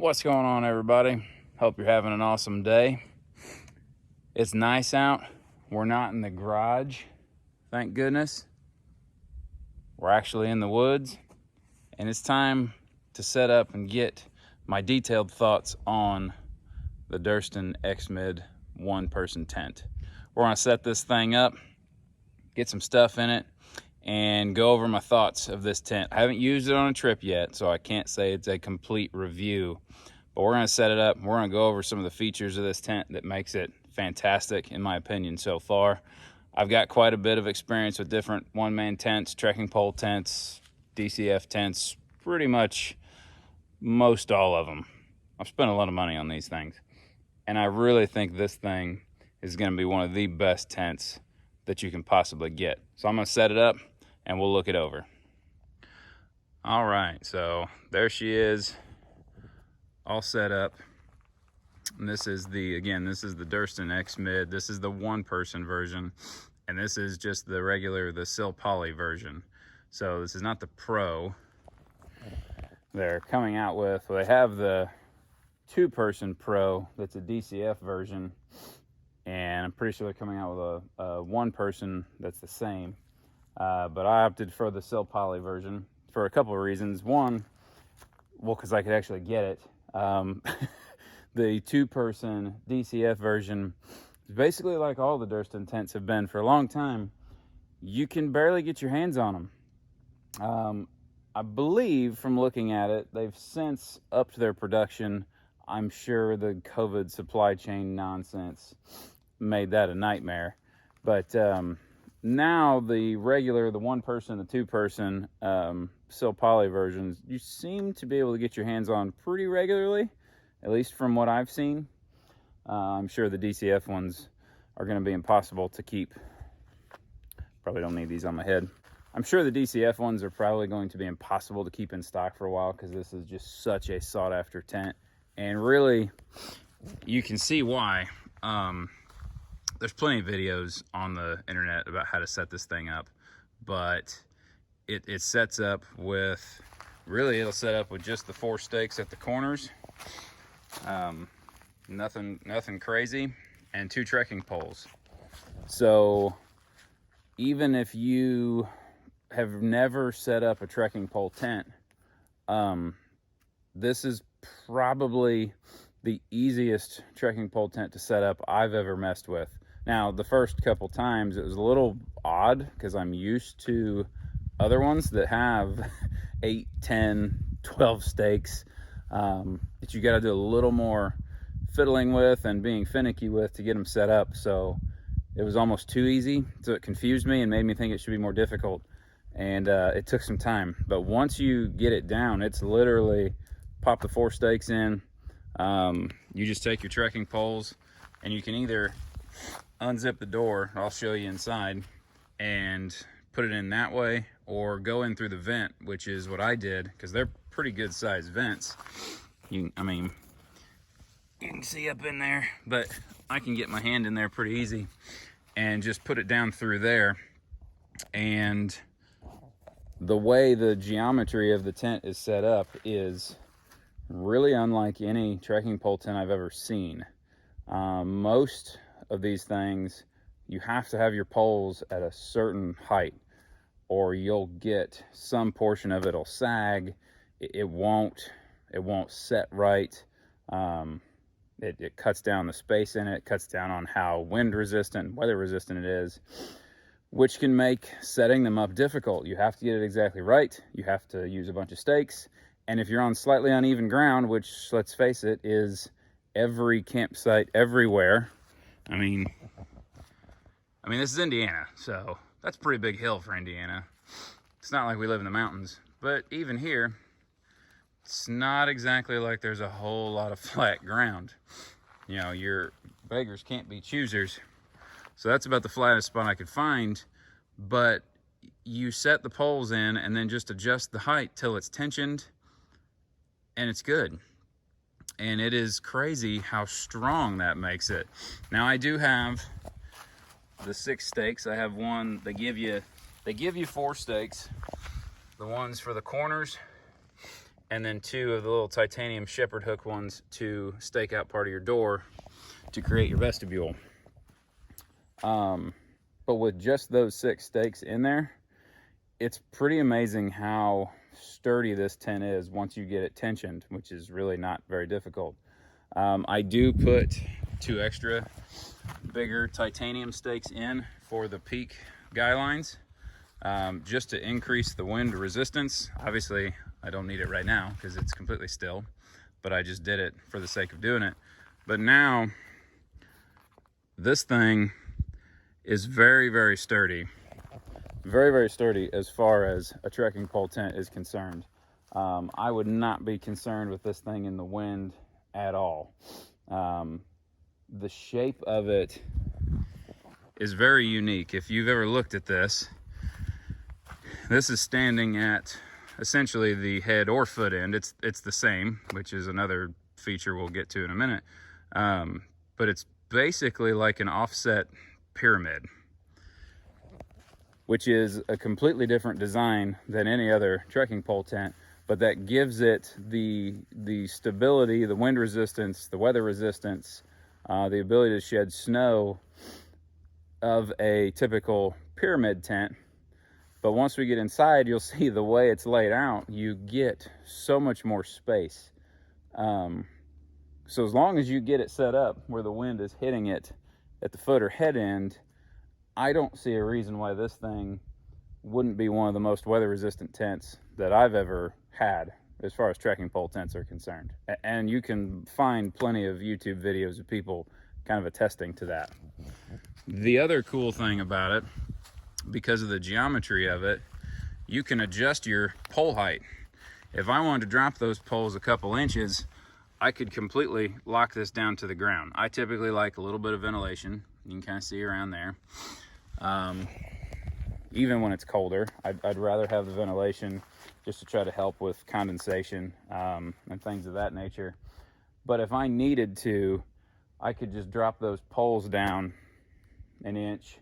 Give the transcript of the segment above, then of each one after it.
What's going on, everybody? Hope you're having an awesome day. It's nice out. We're not in the garage, thank goodness. We're actually in the woods, and it's time to set up and get my detailed thoughts on the Durston X-Mid one-person tent. We're gonna set this thing up, get some stuff in it, and go over my thoughts of this tent. I haven't used it on a trip yet, so I can't say it's a complete review, but we're gonna set it up. We're gonna go over some of the features of this tent that makes it fantastic, in my opinion, so far. I've got quite a bit of experience with different one-man tents, trekking pole tents, DCF tents, pretty much most all of them. I've spent a lot of money on these things, and I really think this thing is gonna be one of the best tents that you can possibly get. So I'm gonna set it up and we'll look it over. All right, so there she is, all set up. And this is the Durston X-Mid. This is the one-person version, and this is just the regular, the Sil Poly version. So this is not the Pro. They're coming out with, well, they have the two-person Pro, that's a DCF version, and I'm pretty sure they're coming out with a one-person that's the same. But I opted for the Sil Poly version for a couple of reasons. One, well, because I could actually get it. The two-person DCF version is basically like all the Durston tents have been for a long time. You can barely get your hands on them. I believe from looking at it, they've since upped their production. I'm sure the COVID supply chain nonsense made that a nightmare. But now the regular, the one-person, the two-person Sil Poly versions, you seem to be able to get your hands on pretty regularly, at least from what I've seen. I'm sure the DCF ones are going to be impossible to keep. Probably don't need these on my head. I'm sure the DCF ones are probably going to be impossible to keep in stock for a while, because this is just such a sought-after tent. And really, you can see why. There's plenty of videos on the internet about how to set this thing up, but it sets up with, really it'll set up with just the 4 stakes at the corners. Nothing crazy, and 2 trekking poles. So even if you have never set up a trekking pole tent, this is probably the easiest trekking pole tent to set up I've ever messed with. Now, the first couple times it was a little odd, because I'm used to other ones that have 8, 10, 12 stakes that you got to do a little more fiddling with and being finicky with to get them set up. So it was almost too easy, so it confused me and made me think it should be more difficult, and it took some time. But once you get it down, it's literally pop the 4 stakes in. You just take your trekking poles, and you can either unzip the door, I'll show you inside, and put it in that way, or go in through the vent, which is what I did, because they're pretty good sized vents. You can see up in there, but I can get my hand in there pretty easy and just put it down through there. And the way the geometry of the tent is set up is really unlike any trekking pole tent I've ever seen. Most of these things, you have to have your poles at a certain height, or you'll get some portion of it'll sag. It won't set right. It cuts down the space in it, cuts down on how wind resistant, weather resistant it is, which can make setting them up difficult. You have to get it exactly right. You have to use a bunch of stakes. And if you're on slightly uneven ground, which, let's face it, is every campsite everywhere. I mean, this is Indiana, so that's a pretty big hill for Indiana. It's not like we live in the mountains, but even here, it's not exactly like there's a whole lot of flat ground. You know, your beggars can't be choosers. So that's about the flattest spot I could find. But you set the poles in and then just adjust the height till it's tensioned, and it's good. And it is crazy how strong that makes it. Now, I do have the 6 stakes. I have one, they give you 4 stakes. The ones for the corners, and then 2 of the little titanium shepherd hook ones to stake out part of your door to create your vestibule. But with just those 6 stakes in there, it's pretty amazing how sturdy this tent is once you get it tensioned, which is really not very difficult. I do put 2 extra bigger titanium stakes in for the peak guy lines, just to increase the wind resistance. Obviously, I don't need it right now because it's completely still, but I just did it for the sake of doing it. But now, this thing is very, very sturdy. Very, very sturdy as far as a trekking pole tent is concerned. I would not be concerned with this thing in the wind at all. The shape of it is very unique. If you've ever looked at this, this is standing at essentially the head or foot end. It's the same, which is another feature we'll get to in a minute. But it's basically like an offset pyramid, which is a completely different design than any other trekking pole tent, but that gives it the stability, the wind resistance, the weather resistance, the ability to shed snow of a typical pyramid tent. But once we get inside, you'll see the way it's laid out, you get so much more space. So as long as you get it set up where the wind is hitting it at the foot or head end, I don't see a reason why this thing wouldn't be one of the most weather resistant tents that I've ever had as far as trekking pole tents are concerned. And you can find plenty of YouTube videos of people kind of attesting to that. The other cool thing about it, because of the geometry of it, you can adjust your pole height. If I wanted to drop those poles a couple inches, I could completely lock this down to the ground. I typically like a little bit of ventilation. You can kind of see around there. Even when it's colder, I'd rather have the ventilation just to try to help with condensation and things of that nature. But if I needed to, I could just drop those poles down an inch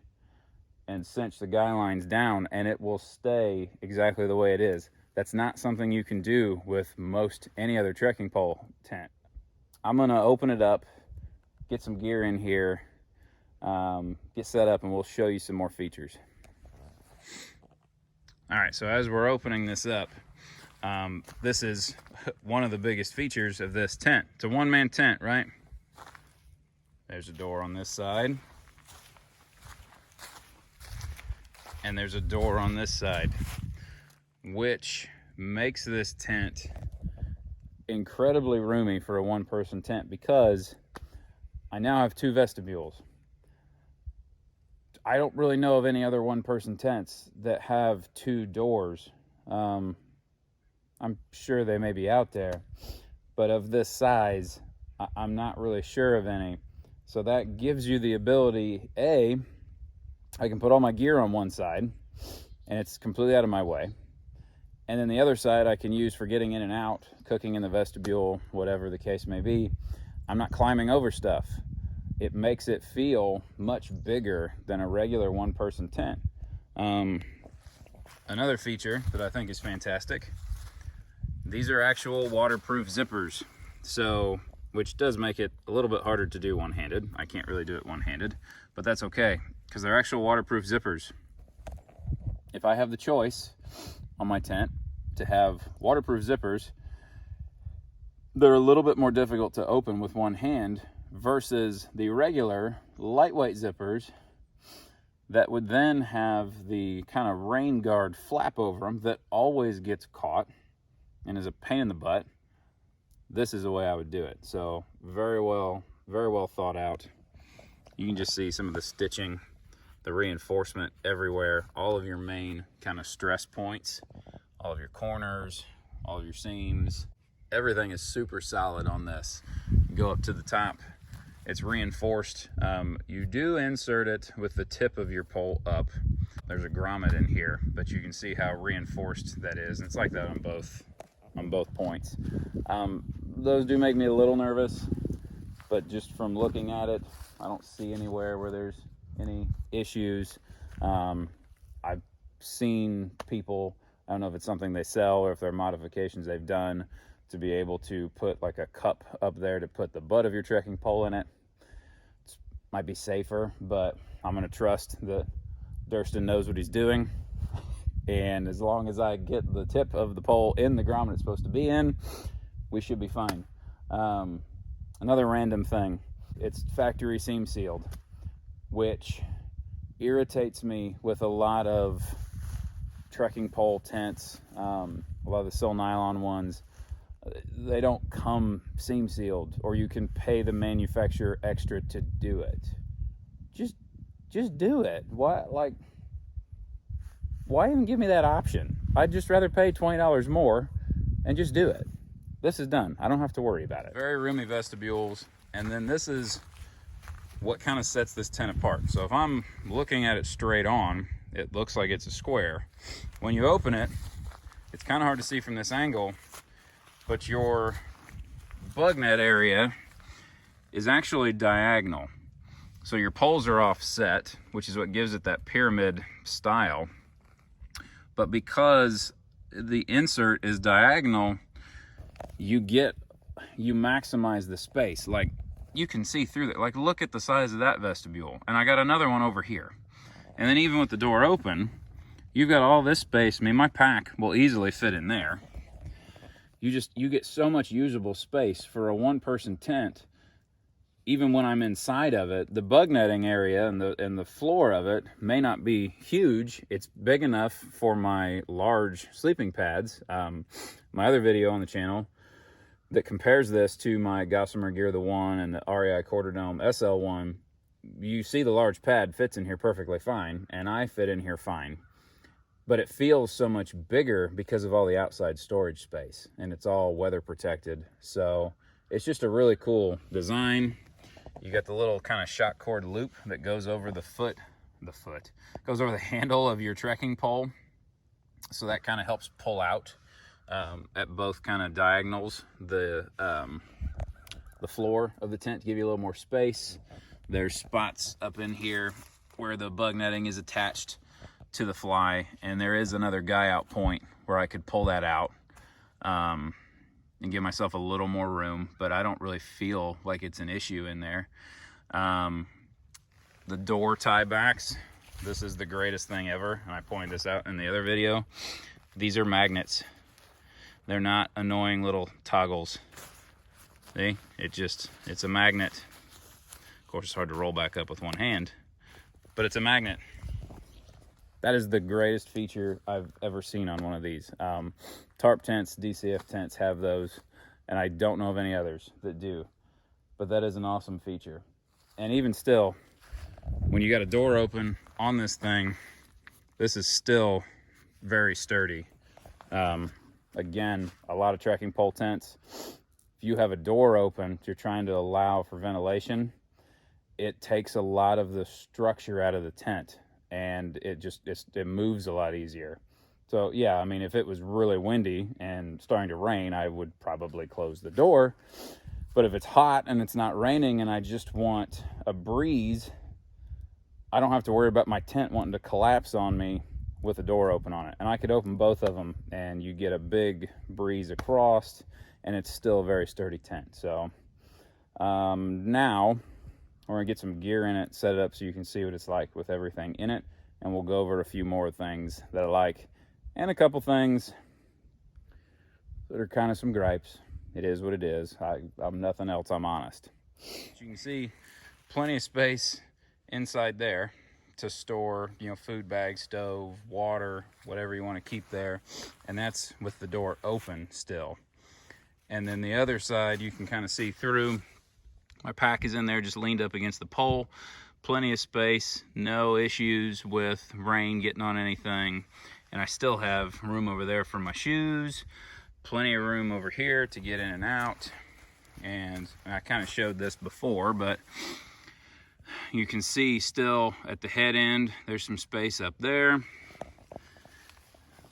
and cinch the guy lines down, and it will stay exactly the way it is. That's not something you can do with most any other trekking pole tent. I'm gonna open it up, get some gear in here, get set up, and we'll show you some more features. All right, so as we're opening this up, this is one of the biggest features of this tent. It's a one-man tent, right? There's a door on this side. And there's a door on this side, which makes this tent incredibly roomy for a one-person tent because I now have 2 vestibules. I don't really know of any other one-person tents that have 2 doors. I'm sure they may be out there, but of this size, I'm not really sure of any. So that gives you the ability, I can put all my gear on one side and it's completely out of my way. And then the other side I can use for getting in and out, cooking in the vestibule, whatever the case may be. I'm not climbing over stuff. It makes it feel much bigger than a regular one-person tent. Another feature that I think is fantastic, these are actual waterproof zippers. So, which does make it a little bit harder to do one-handed. I can't really do it one-handed, but that's okay, because they're actual waterproof zippers. If I have the choice on my tent to have waterproof zippers, they're a little bit more difficult to open with one hand versus the regular lightweight zippers that would then have the kind of rain guard flap over them that always gets caught and is a pain in the butt. This is the way I would do it. So very well thought out. You can just see some of the stitching, the reinforcement everywhere, all of your main kind of stress points, all of your corners, all of your seams. Everything is super solid on this. You go up to the top, it's reinforced. You do insert it with the tip of your pole up. There's a grommet in here, but you can see how reinforced that is. And it's like that on both points. Those do make me a little nervous, but just from looking at it, I don't see anywhere where there's any issues. I've seen people I don't know if it's something they sell or if they're modifications they've done to be able to put like a cup up there to put the butt of your trekking pole in it. It might be safer, but I'm going to trust that Durston knows what he's doing. And as long as I get the tip of the pole in the grommet it's supposed to be in, we should be fine. Another random thing, it's factory seam sealed, which irritates me with a lot of trekking pole tents, a lot of the Sil Nylon ones. They don't come seam sealed, or you can pay the manufacturer extra to do it. Just do it. Why even give me that option? I'd just rather pay $20 more and just do it. This is done. I don't have to worry about it. Very roomy vestibules. And then this is what kind of sets this tent apart. So if I'm looking at it straight on, it looks like it's a square. When you open it, it's kind of hard to see from this angle, but your bug net area is actually diagonal. So your poles are offset, which is what gives it that pyramid style. But because the insert is diagonal, you maximize the space. Like, you can see through that. Like, look at the size of that vestibule. And I got another one over here. And then even with the door open, you've got all this space. I mean, my pack will easily fit in there. You get so much usable space for a one-person tent. Even when I'm inside of it, the bug netting area and the floor of it may not be huge. It's big enough for my large sleeping pads. My other video on the channel that compares this to my Gossamer Gear the 1 and the REI Quarter Dome SL1, you see the large pad fits in here perfectly fine, and I fit in here fine. But it feels so much bigger because of all the outside storage space, and it's all weather protected. So it's just a really cool design. You got the little kind of shock cord loop that goes over goes over the handle of your trekking pole. So that kind of helps pull out at both kind of diagonals the floor of the tent to give you a little more space. There's spots up in here where the bug netting is attached to the fly, and there is another guy out point where I could pull that out and give myself a little more room, but I don't really feel like it's an issue in there. The door tiebacks, this is the greatest thing ever, and I pointed this out in the other video. These are magnets. They're not annoying little toggles. See, it's a magnet. Of course, it's hard to roll back up with one hand, but it's a magnet. That is the greatest feature I've ever seen on one of these. Tarp tents, DCF tents have those, and I don't know of any others that do. But that is an awesome feature. And even still, when you got a door open on this thing, this is still very sturdy. Again, a lot of trekking pole tents, if you have a door open, you're trying to allow for ventilation, it takes a lot of the structure out of the tent, and it moves a lot easier. So yeah, I mean, if it was really windy and starting to rain, I would probably close the door. But if it's hot and it's not raining and I just want a breeze, I don't have to worry about my tent wanting to collapse on me with the door open on it. And I could open both of them and you get a big breeze across, and it's still a very sturdy tent. So now we're gonna get some gear in it, set it up so you can see what it's like with everything in it, and we'll go over a few more things that I like and a couple things that are kind of some gripes. It is what it is. I'm nothing else, I'm honest. As you can see, plenty of space inside there to store, food bags, stove, water, whatever you want to keep there. And that's with the door open still. And then the other side, you can kind of see through. My pack is in there, just leaned up against the pole. Plenty of space, no issues with rain getting on anything. And I still have room over there for my shoes. Plenty of room over here to get in and out. And I kind of showed this before, but you can see still at the head end, there's some space up there.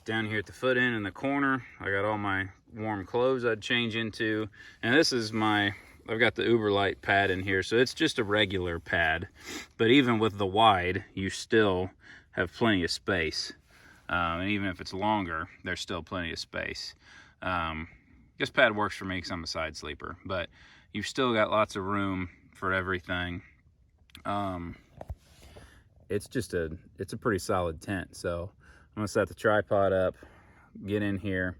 Down here at the foot end in the corner, I got all my warm clothes I'd change into. And this is I've got the Uberlight pad in here, so it's just a regular pad. But even with the wide, you still have plenty of space. And even if it's longer, there's still plenty of space. This pad works for me because I'm a side sleeper, but you've still got lots of room for everything. It's a pretty solid tent. So I'm gonna set the tripod up, get in here,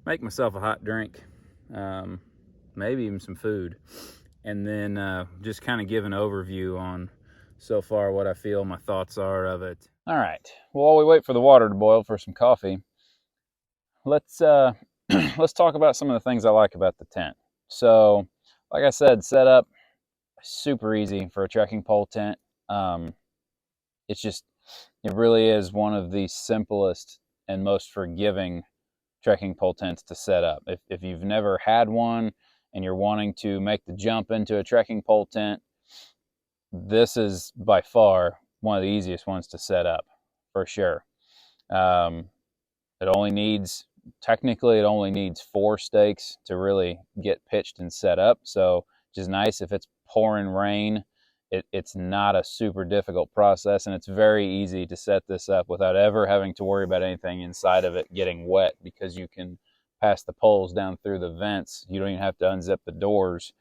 make myself a hot drink, maybe even some food, and then just kind of give an overview on so far what I feel my thoughts are of it. All right, well, while we wait for the water to boil for some coffee, let's let's talk about some of the things I like about the tent. So like I said, setup super easy for a trekking pole tent. It really is one of the simplest and most forgiving trekking pole tents to set up. If you've never had one and you're wanting to make the jump into a trekking pole tent, this is by far one of the easiest ones to set up, for sure. Technically it only needs 4 stakes to really get pitched and set up. So, which is nice if it's pouring rain. It's not a super difficult process, and it's very easy to set this up without ever having to worry about anything inside of it getting wet, because you can pass the poles down through the vents. You don't even have to unzip the doors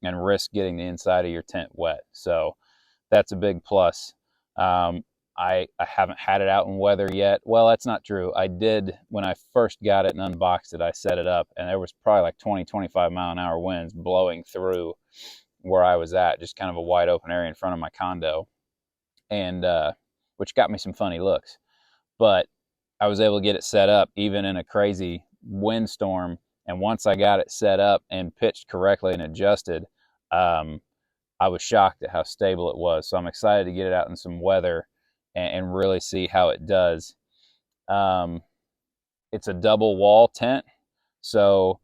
and risk getting the inside of your tent wet. So that's a big plus. I haven't had it out in weather yet. Well, that's not true. I did when I first got it and unboxed it. I set it up, and there was probably like 20-25 mile an hour winds blowing through where I was at, just kind of a wide open area in front of my condo, and which got me some funny looks. But I was able to get it set up even in a crazy windstorm, and once I got it set up and pitched correctly and adjusted, I was shocked at how stable it was. So I'm excited to get it out in some weather and really see how it does. It's a double wall tent, so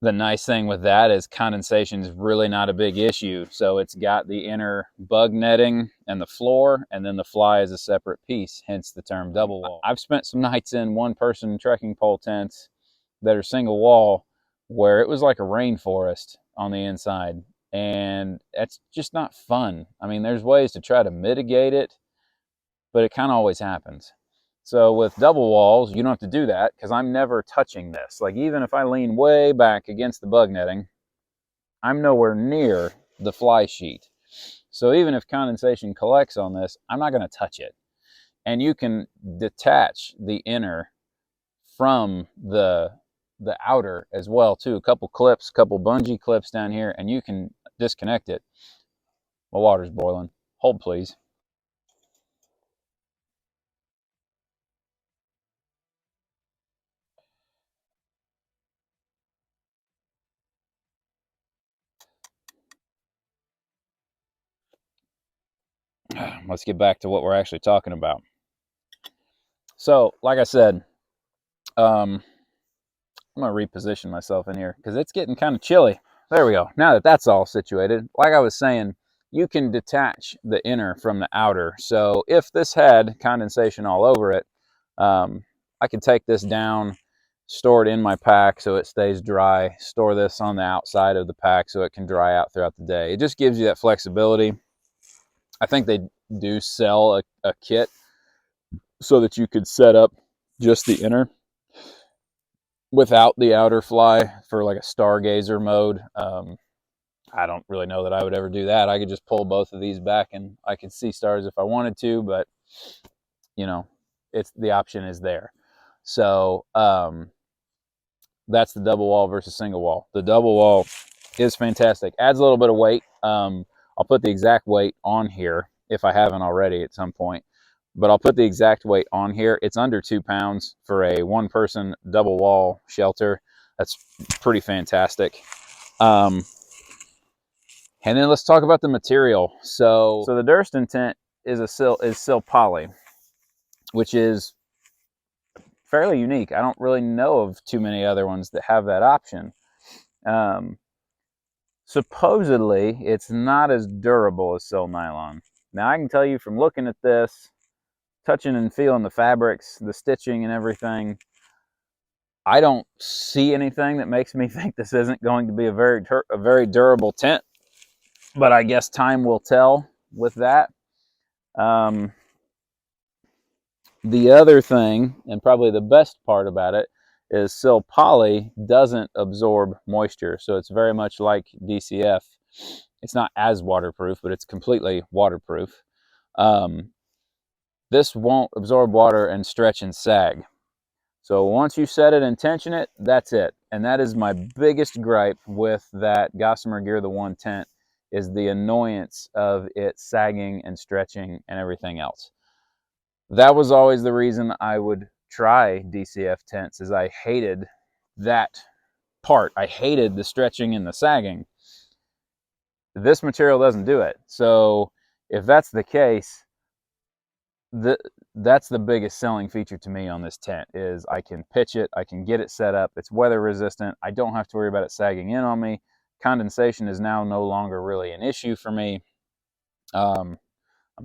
the nice thing with that is condensation is really not a big issue. So it's got the inner bug netting and the floor, and then the fly is a separate piece, hence the term double wall. I've spent some nights in one-person trekking pole tents that are single wall where it was like a rainforest on the inside, and that's just not fun. I mean, there's ways to try to mitigate it, but it kind of always happens. So with double walls, you don't have to do that, because I'm never touching this. Like, even if I lean way back against the bug netting, I'm nowhere near the fly sheet. So even if condensation collects on this, I'm not going to touch it. And you can detach the inner from the outer as well too. A couple bungee clips down here, and you can disconnect it. My water's boiling. Hold please. Let's get back to what we're actually talking about. So, like I said, I'm going to reposition myself in here because it's getting kind of chilly. There we go. Now that that's all situated, like I was saying, you can detach the inner from the outer. So if this had condensation all over it, I could take this down, store it in my pack so it stays dry, store this on the outside of the pack so it can dry out throughout the day. It just gives you that flexibility. I think they do sell a kit so that you could set up just the inner without the outer fly for like a stargazer mode. I don't really know that I would ever do that. I could just pull both of these back and I could see stars if I wanted to, but you know, the option is there. So that's the double wall versus single wall. The double wall is fantastic. Adds a little bit of weight. I'll put the exact weight on here if I haven't already at some point, but I'll put the exact weight on here. It's under 2 pounds for a one-person double wall shelter. That's pretty fantastic. And then let's talk about the material. So the Durston tent is sill poly, which is fairly unique. I don't really know of too many other ones that have that option. Supposedly, it's not as durable as sill nylon. Now, I can tell you from looking at this, touching and feeling the fabrics, the stitching and everything, I don't see anything that makes me think this isn't going to be a very durable tent. But I guess time will tell with that. The other thing, and probably the best part about it, is Sil Poly doesn't absorb moisture. So it's very much like DCF. It's not as waterproof, but it's completely waterproof. This won't absorb water and stretch and sag. So once you set it and tension it, that's it. And that is my biggest gripe with that Gossamer Gear the One tent, is the annoyance of it sagging and stretching and everything else. That was always the reason I would try DCF tents, is I hated that part. I hated the stretching and the sagging. This material doesn't do it. So if that's the case, that's the biggest selling feature to me on this tent, is I can pitch it, I can get it set up, it's weather resistant, I don't have to worry about it sagging in on me. Condensation is now no longer really an issue for me. I'm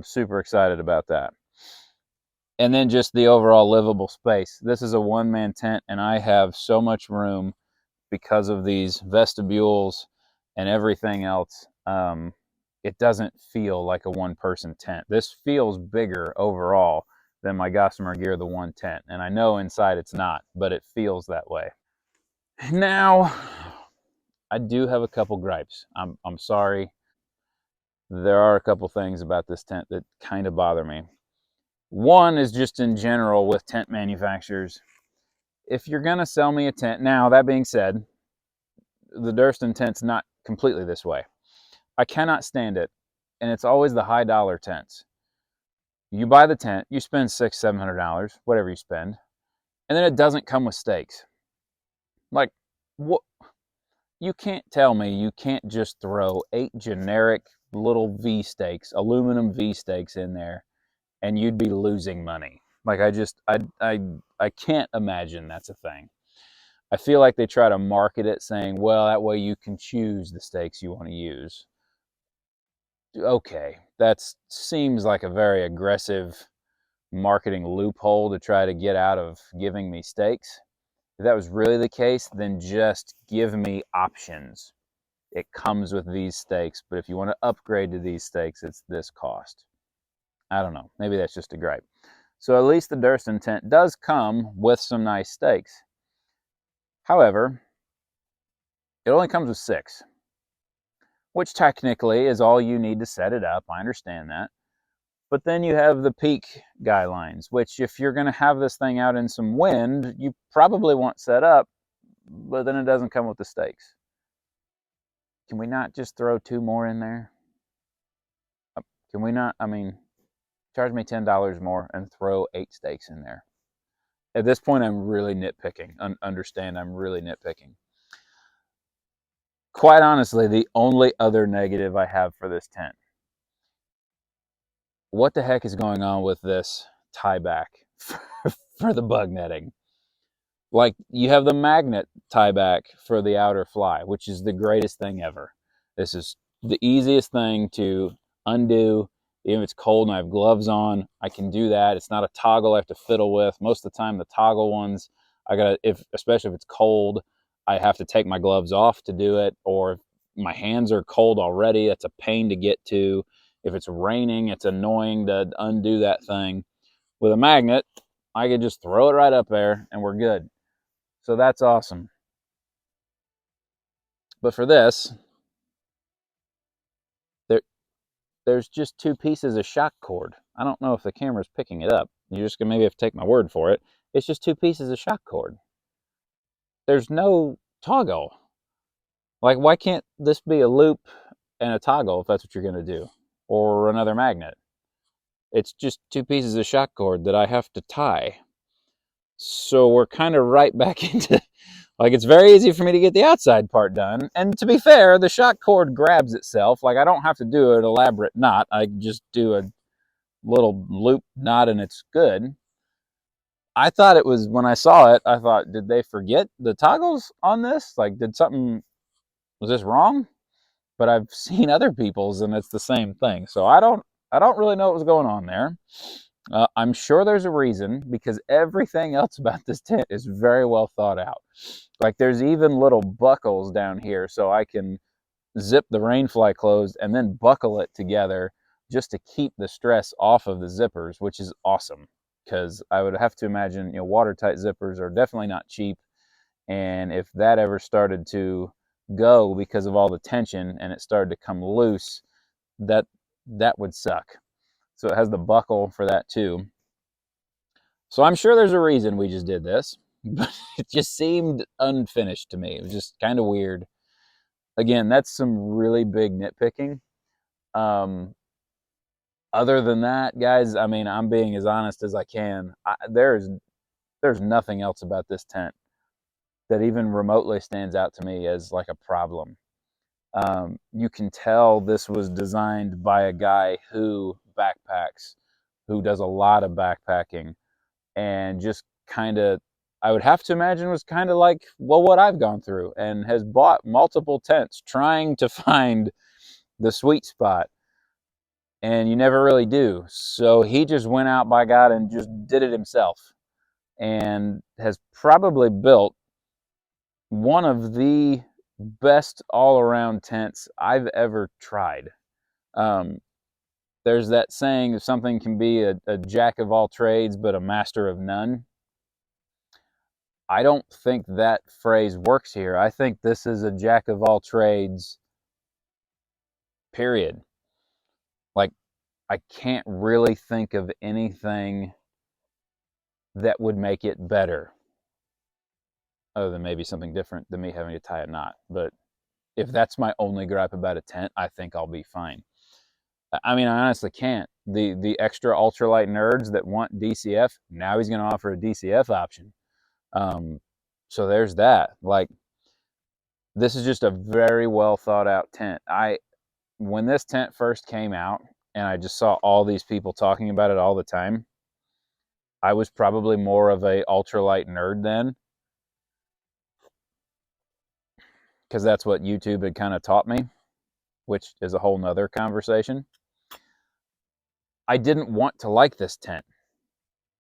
super excited about that. And then just the overall livable space. This is a one-man tent, and I have so much room because of these vestibules and everything else. It doesn't feel like a one-person tent. This feels bigger overall than my Gossamer Gear the One tent, and I know inside it's not, but it feels that way. Now, I do have a couple gripes. I'm sorry. There are a couple things about this tent that kind of bother me. One is just in general with tent manufacturers. If you're going to sell me a tent, now that being said, the Durston tent's not completely this way. I cannot stand it, and it's always the high dollar tents. You buy the tent, you spend $600-700, whatever you spend, and then it doesn't come with stakes. Like, what? You can't tell me you can't just throw 8 generic little V stakes, aluminum V stakes in there, and you'd be losing money. Like, I can't imagine that's a thing. I feel like they try to market it saying, well, that way you can choose the stakes you want to use. Okay, that seems like a very aggressive marketing loophole to try to get out of giving me stakes. If that was really the case, then just give me options. It comes with these stakes, but if you want to upgrade to these stakes, it's this cost. I don't know. Maybe that's just a gripe. So at least the Durston tent does come with some nice stakes. However, it only comes with 6, which technically is all you need to set it up. I understand that. But then you have the peak guidelines, which if you're going to have this thing out in some wind, you probably want set up, but then it doesn't come with the stakes. Can we not just throw 2 more in there? Can we not? I mean, charge me $10 more and throw 8 stakes in there. At this point, I'm really nitpicking. Understand, I'm really nitpicking. Quite honestly, the only other negative I have for this tent, what the heck is going on with this tie back for the bug netting? Like, you have the magnet tie back for the outer fly, which is the greatest thing ever. This is the easiest thing to undo. Even if it's cold and I have gloves on, I can do that. It's not a toggle I have to fiddle with. Most of the time, the toggle ones, especially if it's cold, I have to take my gloves off to do it, or if my hands are cold already, it's a pain to get to. If it's raining, it's annoying to undo that thing. With a magnet, I could just throw it right up there and we're good. So that's awesome. But for this, there's just 2 pieces of shock cord. I don't know if the camera's picking it up. You're just gonna maybe have to take my word for it. It's just 2 pieces of shock cord. There's no toggle. Like, why can't this be a loop and a toggle if that's what you're gonna do? Or another magnet. It's just 2 pieces of shock cord that I have to tie. So we're kind of right back into, like, it's very easy for me to get the outside part done. And to be fair, the shock cord grabs itself. Like, I don't have to do an elaborate knot. I just do a little loop knot and it's good. I thought it was, when I saw it, I thought, did they forget the toggles on this? Like, was this wrong? But I've seen other people's and it's the same thing. So I don't really know what was going on there. I'm sure there's a reason, because everything else about this tent is very well thought out. Like, there's even little buckles down here so I can zip the rainfly closed and then buckle it together just to keep the stress off of the zippers, which is awesome. because I would have to imagine, you know, watertight zippers are definitely not cheap. And if that ever started to go because of all the tension and it started to come loose, that would suck. So it has the buckle for that too. So I'm sure there's a reason we just did this, but it just seemed unfinished to me. It was just kind of weird. Again, that's some really big nitpicking. Other than that, guys, I mean, I'm being as honest as I can. There's nothing else about this tent that even remotely stands out to me as like a problem. You can tell this was designed by a guy who backpacks, who does a lot of backpacking, and just kind of, I would have to imagine, was kind of like, well, what I've gone through, and has bought multiple tents trying to find the sweet spot, and you never really do. So he just went out, by God, and just did it himself, and has probably built one of the best all-around tents I've ever tried. There's that saying, something can be a jack of all trades but a master of none. I don't think that phrase works here. I think this is a jack of all trades, period. Like, I can't really think of anything that would make it better, other than maybe something different than me having to tie a knot. But if that's my only gripe about a tent, I think I'll be fine. I mean, I honestly can't. The extra ultralight nerds that want DCF, now he's going to offer a DCF option. So there's that. Like, this is just a very well thought out tent. When this tent first came out and I just saw all these people talking about it all the time, I was probably more of a ultralight nerd then, because that's what YouTube had kind of taught me, which is a whole nother conversation. I didn't want to like this tent.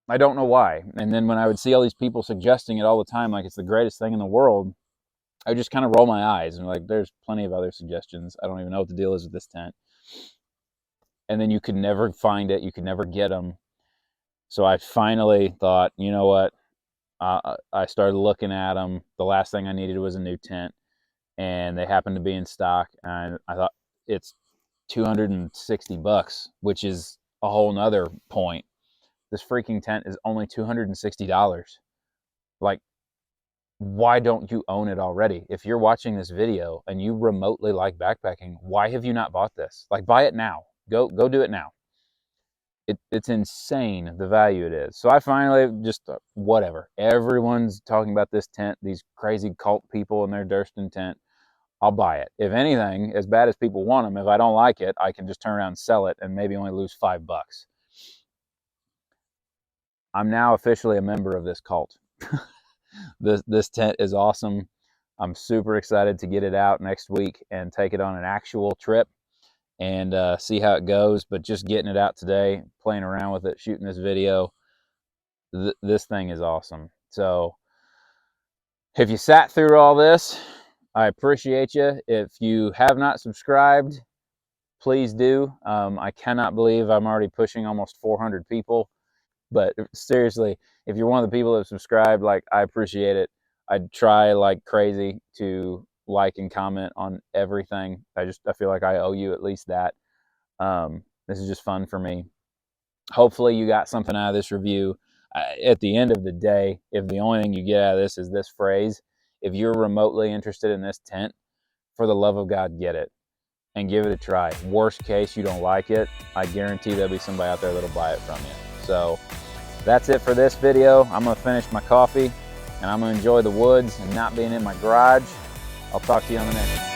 I don't know why. And then when I would see all these people suggesting it all the time, like it's the greatest thing in the world, I would just kind of roll my eyes and like, there's plenty of other suggestions. I don't even know what the deal is with this tent. And then you could never find it. You could never get them. So I finally thought, you know what? I started looking at them. The last thing I needed was a new tent, and they happened to be in stock. And I thought, it's $260, which is a whole nother point. This freaking tent is only $260. Like, why don't you own it already? If you're watching this video and you remotely like backpacking, why have you not bought this? Like, buy it now. Go do it now. It's insane the value it is. So I finally just, whatever. Everyone's talking about this tent, these crazy cult people in their Durston tent. I'll buy it. If anything, as bad as people want them, if I don't like it, I can just turn around and sell it and maybe only lose $5. I'm now officially a member of this cult. This tent is awesome. I'm super excited to get it out next week and take it on an actual trip and see how it goes. But just getting it out today, playing around with it, shooting this video, this thing is awesome. So if you sat through all this, I appreciate you. If you have not subscribed, please do. I cannot believe I'm already pushing almost 400 people. But seriously, if you're one of the people that have subscribed, like, I appreciate it. I'd try like crazy to like and comment on everything. I feel like I owe you at least that. This is just fun for me. Hopefully you got something out of this review. At the end of the day, if the only thing you get out of this is this phrase, if you're remotely interested in this tent, for the love of God, get it and give it a try. Worst case, you don't like it, I guarantee there'll be somebody out there that'll buy it from you. So that's it for this video. I'm gonna finish my coffee and I'm gonna enjoy the woods and not being in my garage. I'll talk to you on the next one.